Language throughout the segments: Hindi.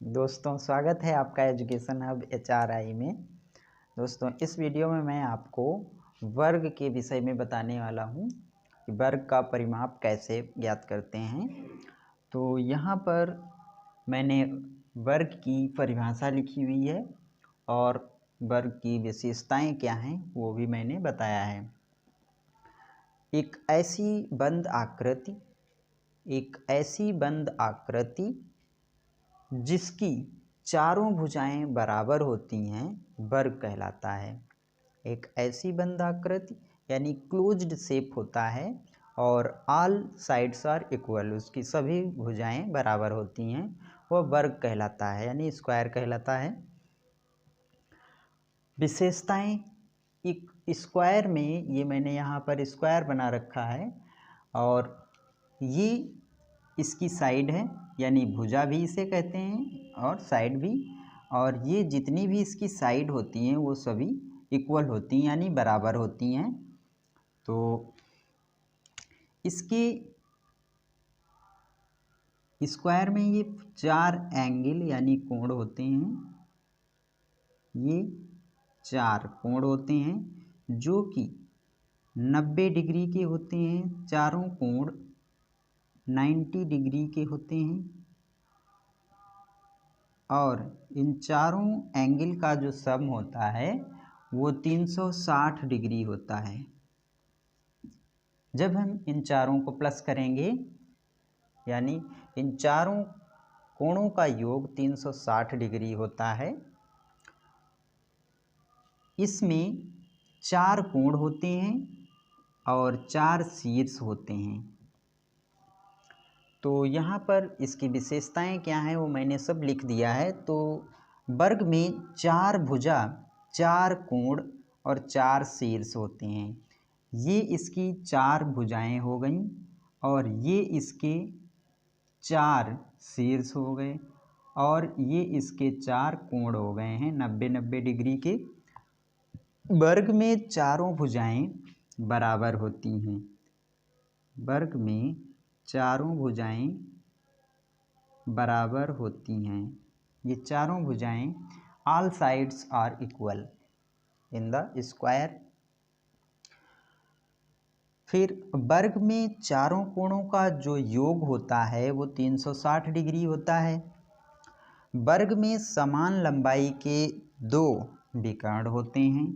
दोस्तों, स्वागत है आपका एजुकेशन हब HRI में। दोस्तों, इस वीडियो में मैं आपको वर्ग के विषय में बताने वाला हूँ कि वर्ग का परिमाप कैसे ज्ञात करते हैं। तो यहाँ पर मैंने वर्ग की परिभाषा लिखी हुई है और वर्ग की विशेषताएं क्या हैं वो भी मैंने बताया है। एक ऐसी बंद आकृति जिसकी चारों भुजाएं बराबर होती हैं वर्ग कहलाता है। एक ऐसी बंद आकृति यानी क्लोज्ड शेप होता है और ऑल साइड्स आर इक्वल, उसकी सभी भुजाएं बराबर होती हैं, वह वर्ग कहलाता है यानी स्क्वायर कहलाता है। विशेषताएं, एक स्क्वायर में ये मैंने यहाँ पर स्क्वायर बना रखा है और ये इसकी साइड है यानी भुजा भी इसे कहते हैं और साइड भी, और ये जितनी भी इसकी साइड होती हैं वो सभी इक्वल होती हैं यानी बराबर होती हैं। तो इसके स्क्वायर में ये 4 एंगल यानी कोण होते हैं, ये 4 कोण होते हैं जो कि 90 डिग्री के होते हैं। चारों कोण 90 डिग्री के होते हैं और इन चारों एंगल का जो सम होता है वो 360 डिग्री होता है। जब हम इन चारों को प्लस करेंगे यानी इन चारों कोणों का योग 360 डिग्री होता है। इसमें 4 कोण होते हैं और 4 शीर्ष होते हैं। तो यहाँ पर इसकी विशेषताएं क्या हैं वो मैंने सब लिख दिया है। तो वर्ग में 4 भुजा, 4 कोण और 4 शीर्ष होते हैं। ये इसकी 4 भुजाएं हो गईं और ये इसके 4 शीर्ष हो गए और ये इसके 4 कोण हो गए हैं 90-90 डिग्री के। वर्ग में चारों भुजाएं बराबर होती हैं। वर्ग में चारों भुजाएं बराबर होती हैं। ये चारों भुजाएं all sides are equal in the square. फिर वर्ग में चारों कोणों का जो योग होता है वो 360 डिग्री होता है। वर्ग में समान लंबाई के 2 विकर्ण होते हैं।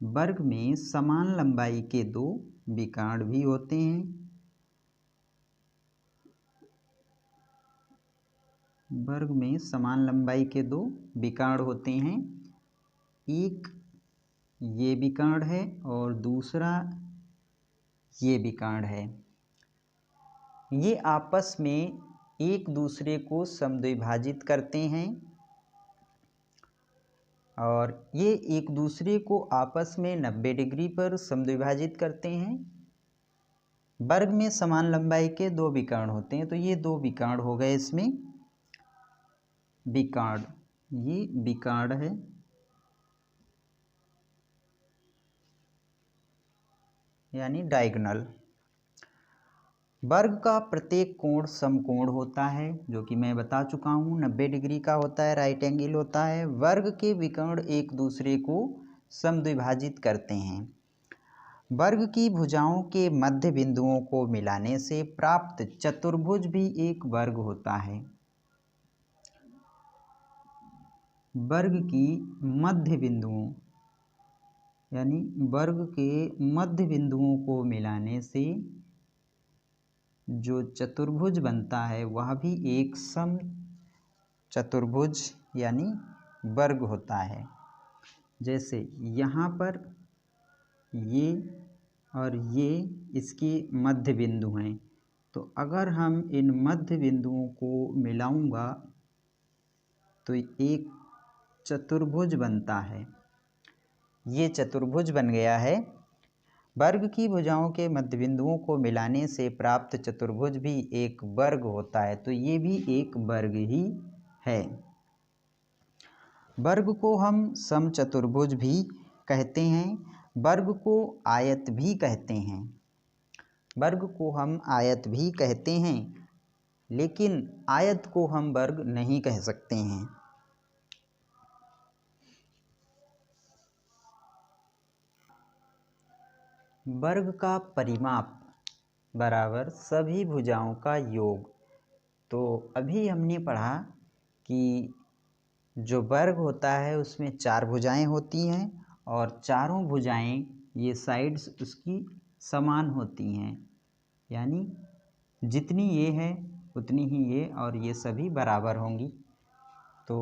वर्ग में समान लंबाई के 2 विकर्ण भी होते हैं। वर्ग में समान लंबाई के 2 विकर्ण होते हैं। एक ये विकर्ण है और दूसरा ये विकर्ण है। ये आपस में एक दूसरे को समद्विभाजित करते हैं और ये एक दूसरे को आपस में 90 डिग्री पर समद्विभाजित करते हैं। वर्ग में समान लंबाई के 2 विकर्ण होते हैं, तो ये 2 विकर्ण हो गए। इसमें विकर्ण, ये विकर्ण है यानी डायगोनल। वर्ग का प्रत्येक कोण समकोण होता है जो कि मैं बता चुका हूँ, 90 डिग्री का होता है, राइट एंगल होता है। वर्ग के विकर्ण एक दूसरे को समद्विभाजित करते हैं। वर्ग की भुजाओं के मध्य बिंदुओं को मिलाने से प्राप्त चतुर्भुज भी एक वर्ग होता है। वर्ग की मध्य बिंदुओं यानी वर्ग के मध्य बिंदुओं को मिलाने से जो चतुर्भुज बनता है वह भी एक सम चतुर्भुज यानी वर्ग होता है। जैसे यहाँ पर ये और ये इसके मध्य बिंदु हैं, तो अगर हम इन मध्य बिंदुओं को मिलाऊंगा तो एक चतुर्भुज बनता है। ये चतुर्भुज बन गया है। वर्ग की भुजाओं के मध्य बिंदुओं को मिलाने से प्राप्त चतुर्भुज भी एक वर्ग होता है, तो ये भी एक वर्ग ही है। वर्ग को हम समचतुर्भुज भी कहते हैं। वर्ग को आयत भी कहते हैं। वर्ग को हम आयत भी कहते हैं। लेकिन आयत को हम वर्ग नहीं कह सकते हैं। वर्ग का परिमाप बराबर सभी भुजाओं का योग। तो अभी हमने पढ़ा कि जो वर्ग होता है उसमें 4 भुजाएं होती हैं और चारों भुजाएं ये साइड्स उसकी समान होती हैं, यानी जितनी ये है उतनी ही ये, और ये सभी बराबर होंगी। तो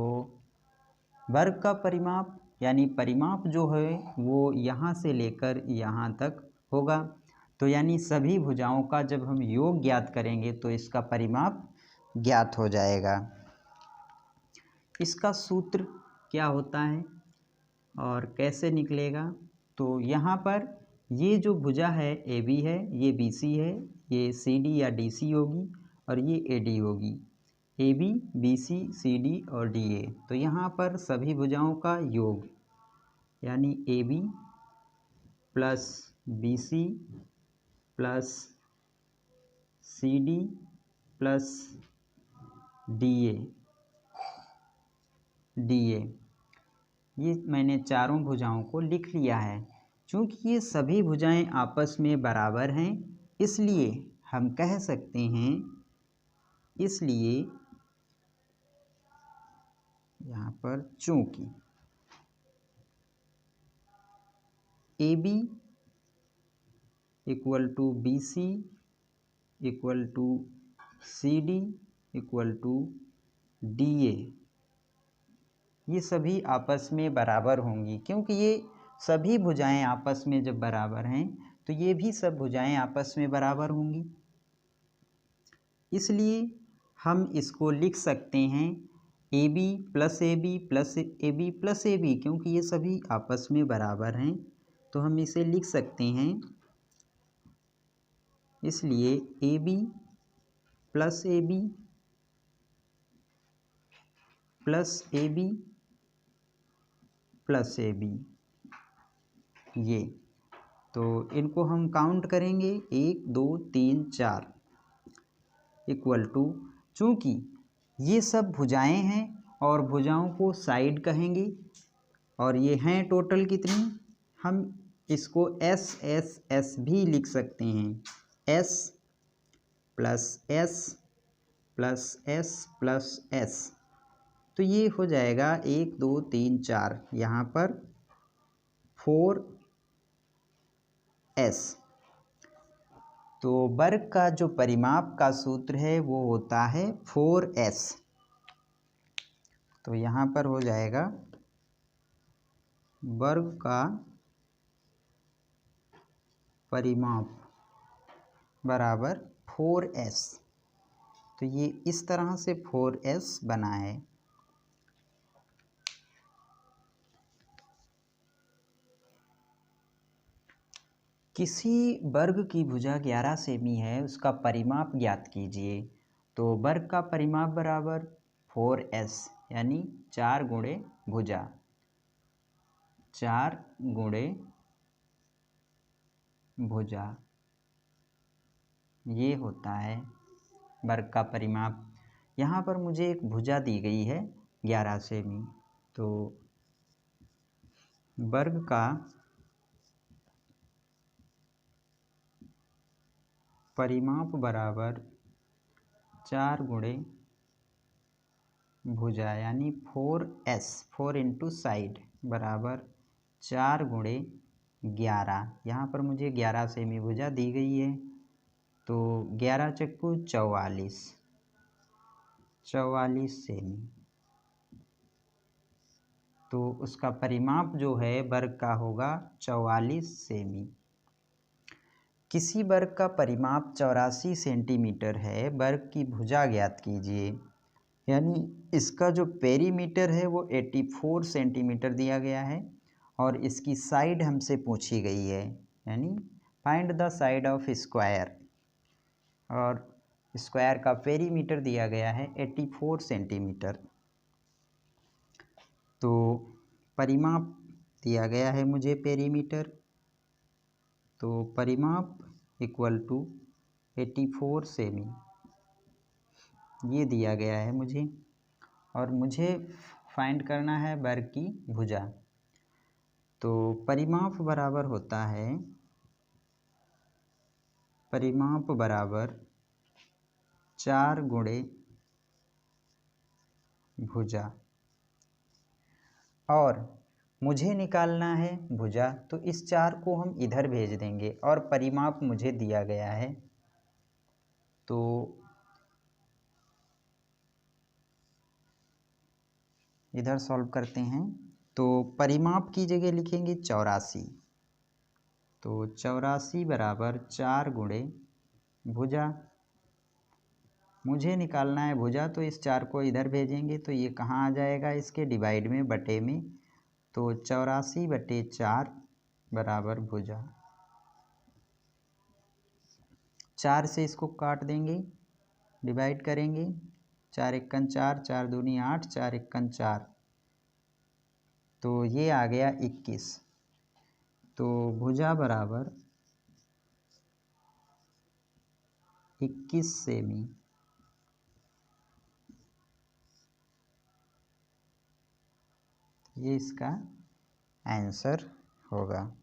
वर्ग का परिमाप यानी परिमाप जो है वो यहाँ से लेकर यहाँ तक होगा। तो यानी सभी भुजाओं का जब हम योग ज्ञात करेंगे तो इसका परिमाप ज्ञात हो जाएगा। इसका सूत्र क्या होता है और कैसे निकलेगा? तो यहाँ पर ये जो भुजा है AB है, ये BC है, ये CD या DC होगी और ये AD होगी। AB, BC, CD और DA। तो यहाँ पर सभी भुजाओं का योग यानी AB plus BC plus CD plus DA ये मैंने चारों भुजाओं को लिख लिया है। चूँकि ये सभी भुजाएं आपस में बराबर हैं, इसलिए हम कह सकते हैं, इसलिए यहाँ पर चूँकि AB equal to BC equal to CD equal to DA, ये सभी आपस में बराबर होंगी। क्योंकि ये सभी भुजाएं आपस में जब बराबर हैं तो ये भी सब भुजाएं आपस में बराबर होंगी। इसलिए हम इसको लिख सकते हैं AB plus AB plus AB plus AB, क्योंकि ये सभी आपस में बराबर हैं तो हम इसे लिख सकते हैं। इसलिए AB plus AB plus AB plus AB, ये तो इनको हम काउंट करेंगे 1 2 3 4 इक्वल टू, चूँकि ये सब भुजाएं हैं और भुजाओं को साइड कहेंगे और ये हैं टोटल कितनी, हम इसको S भी लिख सकते हैं। S plus S plus S plus S, तो ये हो जाएगा 1 2 3 4, यहाँ पर 4S। तो वर्ग का जो परिमाप का सूत्र है वो होता है 4S। तो यहाँ पर हो जाएगा वर्ग का परिमाप बराबर 4S। तो ये इस तरह से 4S बना है। किसी वर्ग की भुजा 11 सेमी है, उसका परिमाप ज्ञात कीजिए। तो वर्ग का परिमाप बराबर 4S यानी 4 गुणे भुजा, 4 गुणे भुजा, ये होता है वर्ग का परिमाप। यहाँ पर मुझे एक भुजा दी गई है 11 सेमी, तो वर्ग का परिमाप बराबर 4 गुणे भुजा यानी 4S, 4 इंटू साइड बराबर 4 गुणे 11। यहाँ पर मुझे 11 सेमी भुजा दी गई है, तो 11 चक्कू 44, 44 सेमी। तो उसका परिमाप जो है वर्ग का होगा 44 सेमी। किसी वर्ग का परिमाप 84 सेंटीमीटर है, वर्ग की भुजा ज्ञात कीजिए। यानी इसका जो पेरीमीटर है वो 84 सेंटीमीटर दिया गया है और इसकी साइड हमसे पूछी गई है, यानी find the side of square, और स्क्वायर का पेरीमीटर दिया गया है 84 सेंटीमीटर। तो परिमाप दिया गया है मुझे पेरीमीटर, तो परिमाप इक्वल टू 84 सेमी। ये दिया गया है मुझे, और मुझे फाइंड करना है वर्ग की भुजा। तो परिमाप बराबर होता है, परिमाप बराबर 4 गुणे भुजा, और मुझे निकालना है भुजा, तो इस 4 को हम इधर भेज देंगे और परिमाप मुझे दिया गया है। तो इधर सॉल्व करते हैं। तो परिमाप की जगह लिखेंगे 84। तो 84 बराबर 4 गुणे भुजा, मुझे निकालना है भुजा, तो इस 4 को इधर भेजेंगे तो ये कहाँ आ जाएगा, इसके डिवाइड में, बटे में। तो 84/4 बराबर भुजा। 4 से इसको काट देंगे, डिवाइड करेंगे। 4 एकन 4, 4 दूनी 8, 4 एकन 4, तो ये आ गया 21। तो भुजा बराबर 21 सेमी। ये इसका आंसर होगा।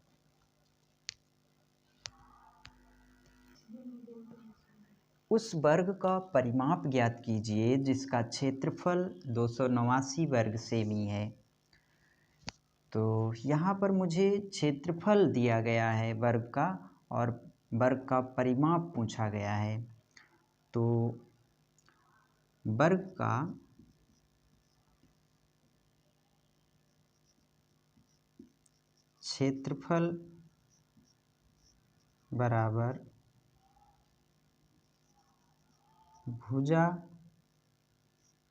उस वर्ग का परिमाप ज्ञात कीजिए जिसका क्षेत्रफल 289 वर्ग सेमी है। तो यहाँ पर मुझे क्षेत्रफल दिया गया है वर्ग का, और वर्ग का परिमाप पूछा गया है। तो वर्ग का क्षेत्रफल बराबर भुजा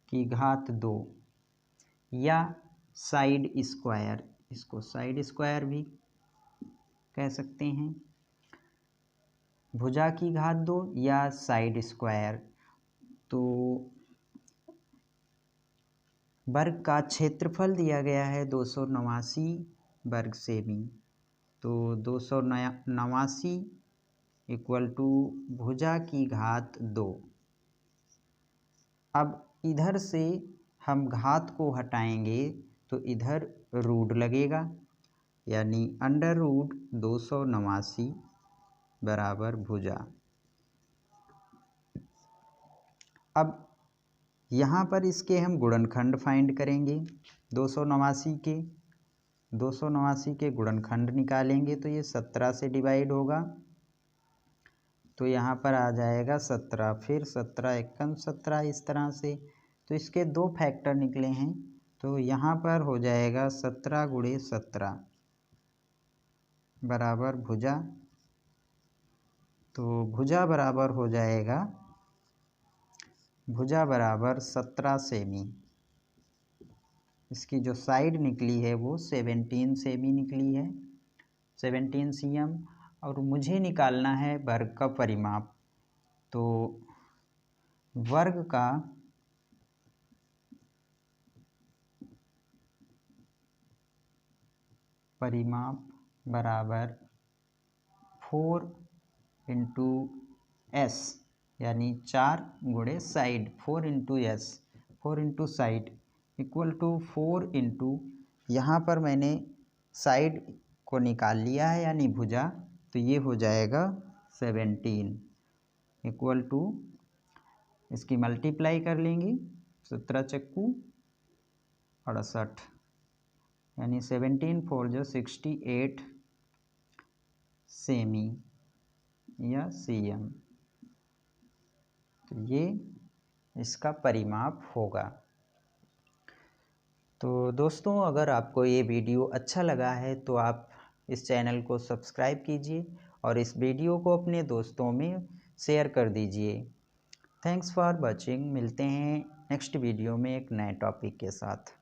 की घात 2, या साइड स्क्वायर, इसको साइड स्क्वायर भी कह सकते हैं। भुजा की घात 2 या साइड स्क्वायर। तो वर्ग का क्षेत्रफल दिया गया है 289 वर्ग सेमी। तो 289 इक्वल टू भुजा की घात 2। अब इधर से हम घात को हटाएंगे तो इधर रूट लगेगा, यानी अंडर रूट 289 बराबर भुजा। अब यहाँ पर इसके हम गुणनखंड फाइंड करेंगे। 289 के गुणनखंड निकालेंगे तो ये 17 से डिवाइड होगा, तो यहाँ पर आ जाएगा 17, फिर 17 एकम 17, इस तरह से। तो इसके 2 फैक्टर निकले हैं, तो यहाँ पर हो जाएगा 17 गुणे 17 बराबर भुजा। तो भुजा बराबर हो जाएगा, भुजा बराबर 17 सेमी। इसकी जो साइड निकली है वो 17 सेमी निकली है, 17 cm। और मुझे निकालना है वर्ग का परिमाप। तो वर्ग का परिमाप बराबर 4 इंटू एस, यानी 4 गुणे side, 4 into S, 4 into side equal to 4 into, यहाँ पर मैंने साइड को निकाल लिया है यानी भुजा, तो ये हो जाएगा 17 इक्वल टू, इसकी मल्टीप्लाई कर लेंगे, 17 चक्कू 68, यानी 17 4 जो 68 सेमी या cm। तो ये इसका परिमाप होगा। तो दोस्तों, अगर आपको ये वीडियो अच्छा लगा है तो आप इस चैनल को सब्सक्राइब कीजिए और इस वीडियो को अपने दोस्तों में शेयर कर दीजिए। Thanks for watching. मिलते हैं नेक्स्ट वीडियो में एक नए टॉपिक के साथ।